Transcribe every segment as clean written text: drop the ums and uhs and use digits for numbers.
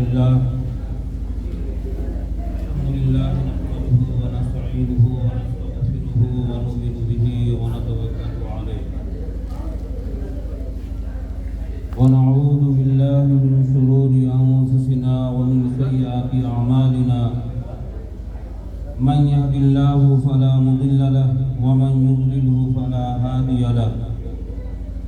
अल्हम्दुलिल्लाह नहमदुहु व नस्तईनुहु व नस्तगफिरुहु व नु'मिनु बिही व नतवक्कलु अलैहि व नऊज़ु बिल्लाहि मिन शुरूरि अंफुसिना व मिन सय्यिआति अअमालिना मन यहदिल्लाहु फला मुदिल्ल लहु व मन युद्लिलहु फला हादिय लहु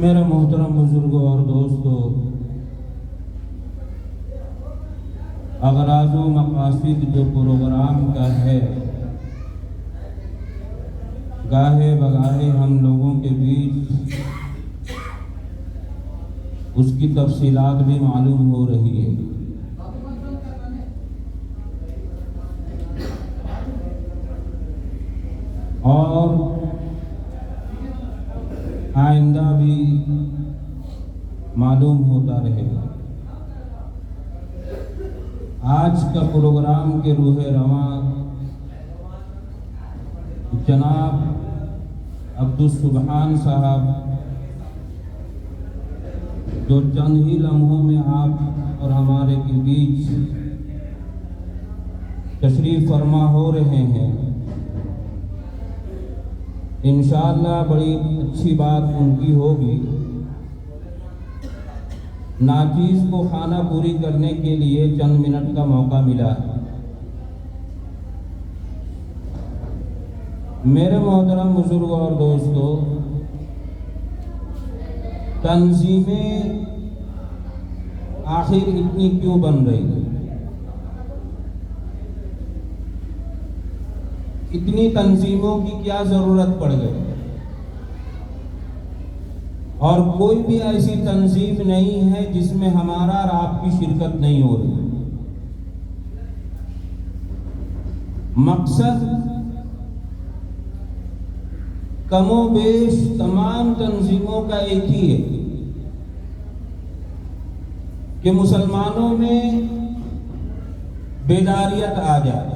मेरे मोहतरम बुजुर्गों और दोस्तों, अगराज़ व मक़ासिद जो प्रोग्राम का है, गाहे बगाहे हम लोगों के बीच उसकी तफसीलात भी मालूम हो रही है। और आइंदा भी मालूम होता रहेगा। आज का प्रोग्राम के रूहे रवां जनाब अब्दुल सुबहान साहब जो चंद ही लम्हों में आप और हमारे के बीच तशरीफ फरमा हो रहे हैं, इंशाअल्लाह बड़ी अच्छी बात उनकी होगी। नाचीज़ को खाना पूरी करने के लिए चंद मिनट का मौका मिला है। मेरे मोहतरम बुजुर्गों और दोस्तों, तंजीमें आखिर इतनी क्यों बन रही है? इतनी तंजीमों की क्या ज़रूरत पड़ गई? और कोई भी ऐसी तंजीम नहीं है जिसमें हमारा और आपकी शिरकत नहीं हो रही। मकसद कमो बेश तमाम तंजीमों का एक ही है कि मुसलमानों में बेदारियत आ जाए।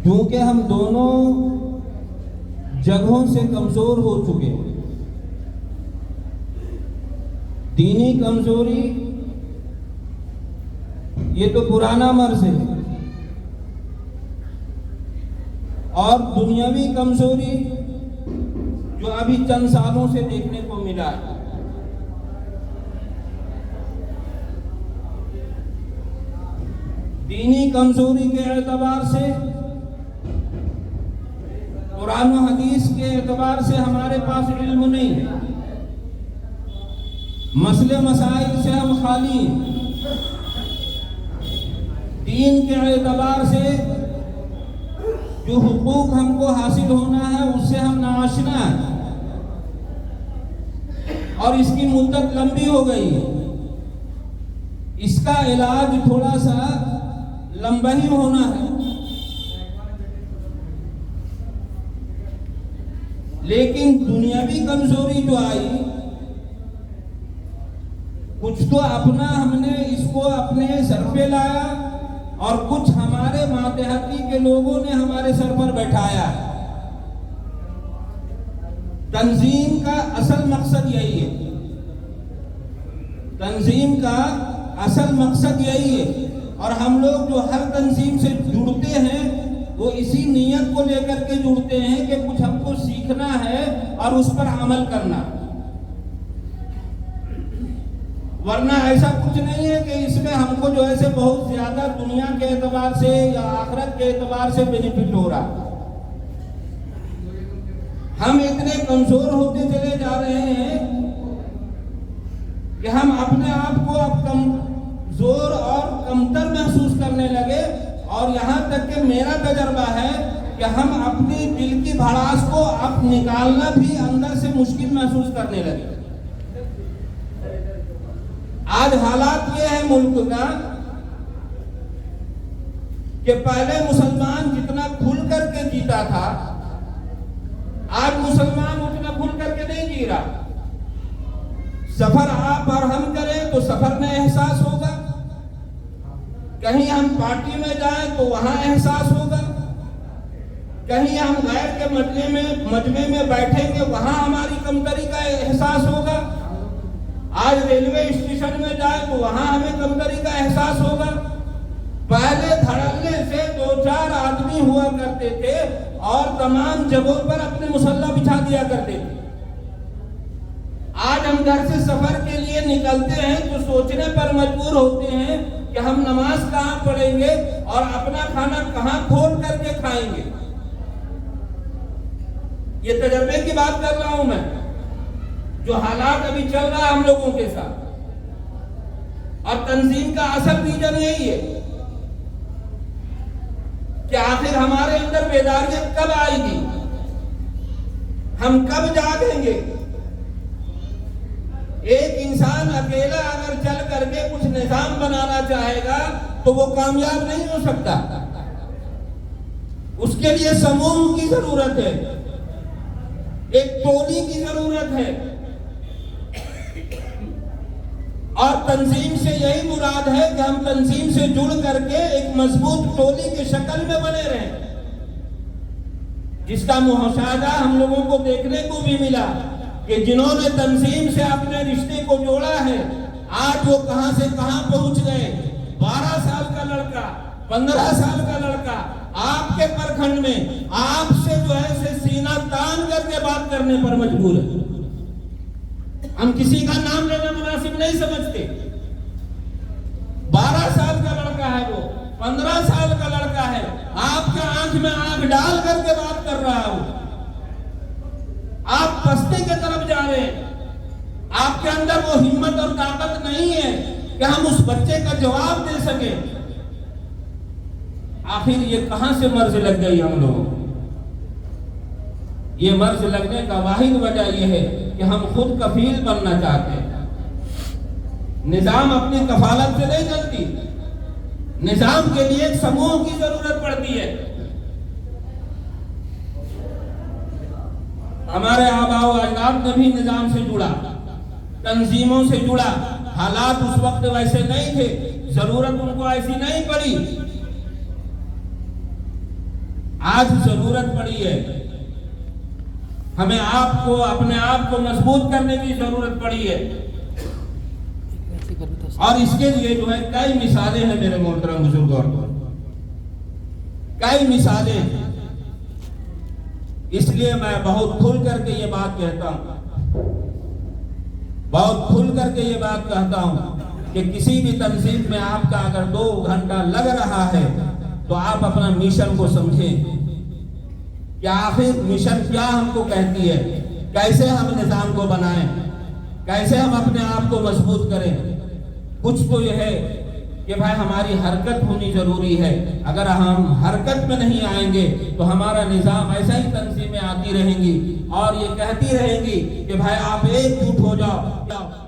क्योंकि हम दोनों जगहों से कमजोर हो चुके हैं। दीनी कमजोरी ये तो पुराना मर्ज है, और दुनियावी कमजोरी जो अभी चंद सालों से देखने को मिला है। दीनी कमजोरी के एतबार से, कुरान और हदीस के एतबार से हमारे पास इल्म नहीं है। मसले मसाइल से हम खाली हैं। दीन के एतबार से जो हुकूक हमको हासिल होना है उससे हम नाआशना है, और इसकी मुद्दत लंबी हो गई है। इसका इलाज थोड़ा सा लंबा ही होना है। लेकिन दुनियावी कमजोरी जो आई, कुछ तो अपना हमने इसको अपने सर पे लाया, और कुछ हमारे मातहती के लोगों ने हमारे सर पर बैठाया। तंजीम का असल मकसद यही है। तंजीम का असल मकसद यही है। और हम लोग जो हर तंजीम से जुड़ते हैं वो इसी नीयत को लेकर के जुड़ते हैं कि कुछ हमको सीखना है और उस पर अमल करना। वरना ऐसा कुछ नहीं है कि इसमें हमको जो है बहुत ज्यादा दुनिया के एतबार से या आखिरत के एतबार से बेनिफिट हो रहा। हम इतने कमजोर होते चले जा रहे हैं कि हम अपने आप को अब कमजोर और कमतर महसूस करने लगे। और यहाँ तक कि मेरा तजर्बा है कि हम अपनी दिल की भड़ास को अब निकालना भी अंदर से मुश्किल महसूस करने लगे। आज हालात ये है मुल्क का कि पहले मुसलमान जितना खुल करके जीता था, आज मुसलमान उतना खुल करके नहीं जी रहा। सफर आप और हम करें तो सफर में एहसास होगा, कहीं हम पार्टी में जाएं तो वहां एहसास होगा, कहीं हम गैर के मजमे में बैठेंगे वहां हमारी कमतरी का एहसास होगा। आज रेलवे स्टेशन में जाए तो वहां हमें कमतरी का एहसास होगा। पहले धड़ल्ले से 2-4 आदमी हुआ करते थे और तमाम जगहों पर अपने मुसल्ला बिछा दिया करते थे। आज हम घर से सफर के लिए निकलते हैं तो सोचने पर मजबूर होते हैं कि हम नमाज कहाँ पढ़ेंगे और अपना खाना कहाँ खोल करके खाएंगे। ये तजर्बे की बात कर रहा हूं मैं, जो हालात अभी चल रहा है हम लोगों के साथ। और तंजीम का असल रीजन यही है कि आखिर हमारे अंदर बेदारियत कब आएगी, हम कब जागेंगे। एक इंसान अकेला अगर चल करके कुछ निजाम बनाना चाहेगा तो वो कामयाब नहीं हो सकता। उसके लिए समूह की जरूरत है, एक टोली की जरूरत है। और तंजीम से यही मुराद है कि हम तंजीम से जुड़ करके एक मजबूत टोली की शक्ल में बने रहें, जिसका मुशाहदा हम लोगों को देखने को भी मिला कि जिन्होंने तंजीम से अपने रिश्ते को जोड़ा है, आज वो कहां से कहां पहुंच गए। 12 साल का लड़का, 15 साल का लड़का आपके प्रखंड में आपसे जो है सीना तान करके बात करने पर मजबूर है। हम किसी का नाम लेना मुनासिब नहीं समझते। 12 साल का लड़का है वो, 15 साल का लड़का है, आपके आंख में आंख डाल करके बात कर रहा हूं। आप पस्ती की तरफ जा रहे हैं, आपके अंदर वो हिम्मत और ताकत नहीं है कि हम उस बच्चे का जवाब दे सके। आखिर ये कहां से मर्ज लग गई हम लोगों को? ये मर्ज लगने का वाहिद वजह यह है कि हम खुद कफील बनना चाहते हैं। निजाम अपनी कफालत से नहीं चलती, निजाम के लिए एक समूह की जरूरत पड़ती है। हमारे आबाओ अजदाद ने भी निजाम से जुड़ा, तंजीमों से जुड़ा। हालात उस वक्त वैसे नहीं थे, जरूरत उनको ऐसी नहीं पड़ी। आज जरूरत पड़ी है, हमें आपको अपने आप को मजबूत करने की जरूरत पड़ी है। और इसके लिए जो है कई मिसालें हैं मेरे मोहतरम बुजुर्ग, और कई मिसालें हैं। इसलिए मैं बहुत खुल करके ये बात कहता हूं, बहुत खुल करके ये बात कहता हूं कि किसी भी तंजीम में आपका अगर 2 घंटा लग रहा है तो आप अपना मिशन को समझें कि आखिर मिशन क्या हमको कहती है, कैसे हम निजाम को बनाएं, कैसे हम अपने आप को मजबूत करें। कुछ तो यह है कि भाई हमारी हरकत होनी जरूरी है। अगर हम हरकत में नहीं आएंगे तो हमारा निजाम ऐसा ही तंजीमें आती रहेंगी और ये कहती रहेंगी कि भाई आप एकजुट हो जाओ,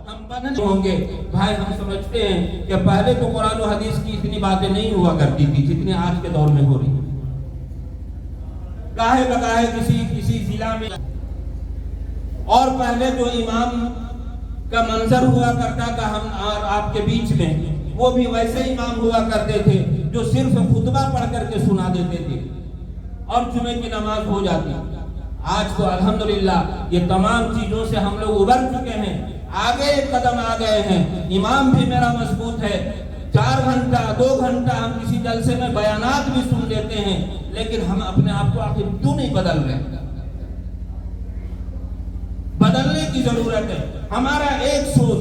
हम बनने होंगे। भाई हम समझते हैं कि पहले तो कुरान और हदीस की इतनी बातें नहीं हुआ करती थी जितनी आज के दौर में हो रही। काहे बकाहे किसी जिला में, और पहले जो इमाम का मंजर हुआ करता था हम और आपके बीच में, वो भी वैसे इमाम हुआ करते थे जो सिर्फ खुतबा पढ़ करके सुना देते थे और जुमे की नमाज हो जाती। आज तो अल्हम्दुलिल्लाह ये तमाम चीजों से हम लोग उबर चुके हैं, आगे एक कदम आ गए हैं। इमाम भी मेरा मजबूत है, 4 घंटा 2 घंटा हम किसी जलसे में बयानात भी सुन लेते हैं, लेकिन हम अपने आप को आखिर क्यों नहीं बदल रहे? बदलने की जरूरत है। हमारा एक सोच,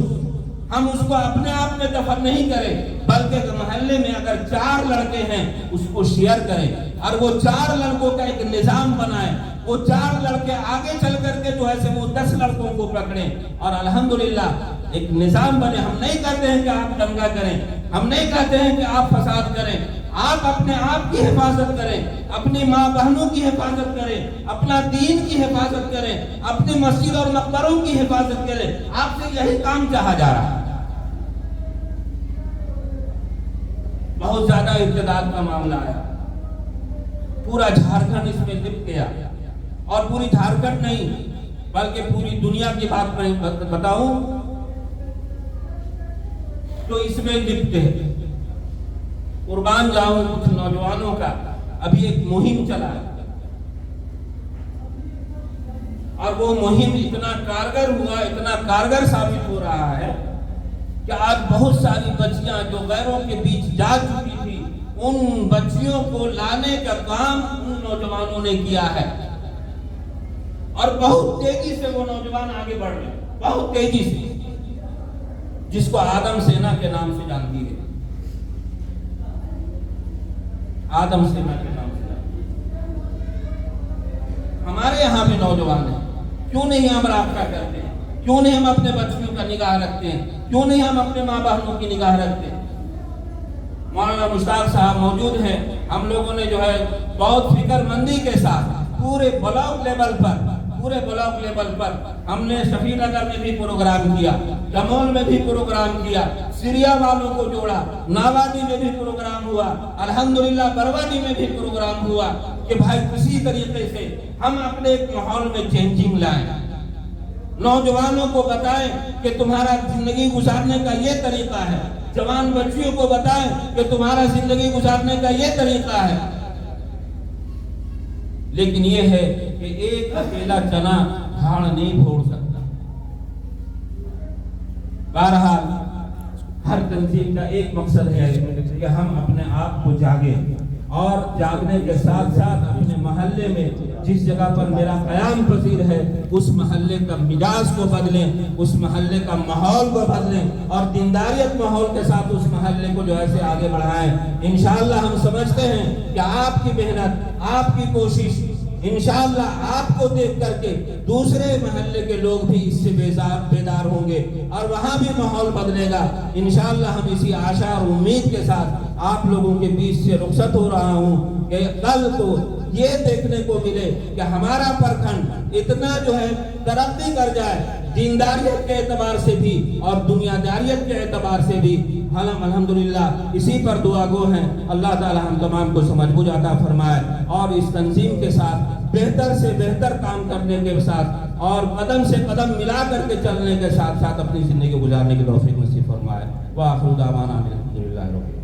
हम उसको अपने आप में दफन नहीं करें, बल्कि मोहल्ले में अगर 4 लड़के हैं उसको शेयर करें। और वो 4 लड़कों का एक निजाम बनाए, वो 4 लड़के आगे चल करके जो है से वो 10 लड़कों को पकड़े और अल्हम्दुलिल्लाह एक निजाम बने। हम नहीं कहते हैं कि आप दंगा करें, हम नहीं कहते हैं कि आप फसाद करें, आप अपने आप की हिफाजत करें, अपनी माँ बहनों की हिफाजत करें, अपना दीन की हिफाजत करें, अपनी मस्जिद और मकबरों की हिफाजत करें। आपसे यही काम चाहा जा रहा है। बहुत ज्यादा इब्तिदात का मामला आया, पूरा झारखंड इसमें लिप्त गया और पूरी झारखंड नहीं बल्कि पूरी दुनिया की बात मैं बताऊं तो इसमें लिप्त है। कुर्बान जाऊं कुछ नौजवानों का अभी एक मुहिम चला है और वो मुहिम इतना कारगर हुआ, इतना कारगर साबित हो रहा है कि आज बहुत सारी बच्चियां जो गैरों के बीच जा चुकी थी, उन बच्चियों को लाने का काम उन नौजवानों ने किया है और बहुत तेजी से वो नौजवान आगे बढ़ रहे, बहुत तेजी से, जिसको आदम सेना के नाम से जानती है, आदम सेना के नाम से। हमारे यहाँ भी नौजवान हैं, क्यों नहीं हम राब्ता करते हैं, क्यों नहीं हम अपने बच्चियों का निगाह रखते हैं, क्यों नहीं हम अपने माँ बहनों की निगाह रखते हैं। मौलाना मुश्ताक साहब मौजूद हैं, हम लोगों ने जो है बहुत फिक्रमंदी के साथ पूरे ब्लॉक लेवल पर हमने शफीनगर में भी प्रोग्राम किया, जमोल में भी प्रोग्राम किया, सीरिया वालों को जोड़ा, नावाडी में भी प्रोग्राम हुआ, अल्हम्दुलिल्लाह बरवाडी में भी प्रोग्राम हुआ कि भाई किसी तरीके से हम अपने एक माहौल में चेंजिंग लाएं, नौजवानों को बताएं कि तुम्हारा जिंदगी गुजारने का ये तरीका है, जवान बच्चियों को बताएं कि तुम्हारा जिंदगी गुजारने का ये तरीका है। लेकिन ये है कि एक अकेला चना भाड़ नहीं फोड़ सकता। बहरहाल हर तंजीम का एक मकसद है कि हम अपने आप को जागे और जागने के साथ साथ अपने मोहल्ले में जिस जगह पर मेरा क़याम पसीर है उस मोहल्ले का मिजाज को बदलें, उस मोहल्ले का माहौल को बदलें और दीनदारियत माहौल के साथ उस मोहल्ले को जो है आगे बढ़ाएं। इंशाअल्लाह हम समझते हैं कि आपकी मेहनत, आपकी कोशिश, इंशाअल्लाह आपको देख करके दूसरे मोहल्ले के लोग भी इससे बेदार होंगे और वहाँ भी माहौल बदलेगा। इंशाअल्लाह हम इसी आशा और उम्मीद के साथ आप लोगों के बीच से रुखसत हो रहा हूँ कि कल को ये देखने को मिले कि हमारा प्रखंड इतना जो है तरक्की कर जाए, दीनदारियत के एतबार से भी और दुनियादारियत के एतबार से भी। हम अल्हम्दुलिल्लाह इसी पर दुआ गो हैं, अल्लाह ताला हम तमाम को समझ बुझ अता फरमाए और इस तंजीम के साथ बेहतर से बेहतर काम करने के साथ और कदम से कदम मिला करके चलने के साथ साथ अपनी जिंदगी गुजारने की तौफीक नसीब फरमाए। व आखिर दावाना अल्हम्दुलिल्लाह।